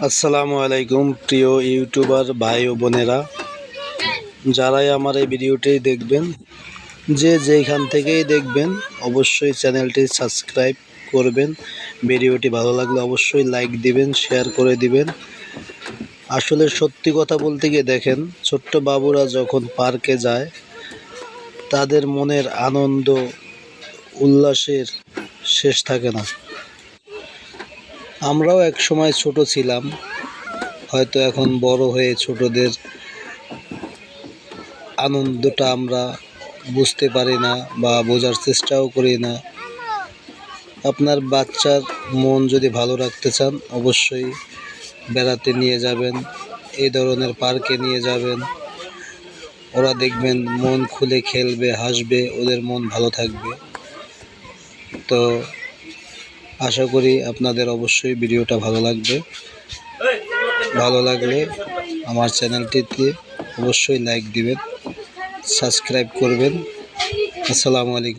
আসসালামু আলাইকুম প্রিয় ইউটিউবার ভাই ও বোনেরা, যারাই আমার এই ভিডিওটি দেখবেন, যে যেখান থেকেই দেখবেন অবশ্যই চ্যানেলটি সাবস্ক্রাইব করবেন। ভিডিওটি ভালো লাগলে অবশ্যই লাইক দিবেন, শেয়ার করে দিবেন। আসলে সত্যি কথা বলতে গিয়ে দেখেন, ছোট্ট বাবুরা যখন পার্কে যায় তাদের মনের আনন্দ উল্লাসের শেষ থাকে না। আমরাও এক সময় ছোট ছিলাম, হয়তো এখন বড় হয়ে ছোটদের আনন্দটা আমরা বুঝতে পারি না বা বোঝার চেষ্টাও করি না। আপনার বাচ্চার মন যদি ভালো রাখতে চান অবশ্যই বেড়াতে নিয়ে যাবেন, এই ধরনের পার্কে নিয়ে যাবেন। ওরা দেখবেন মন খুলে খেলবে, হাসবে, ওদের মন ভালো থাকবে। তো আশা করি আপনাদের অবশ্যই ভিডিওটা ভালো লাগবে। ভালো লাগলে আমার চ্যানেলটিতে অবশ্যই লাইক দিবেন, সাবস্ক্রাইব করবেন। আসসালামু আলাইকুম।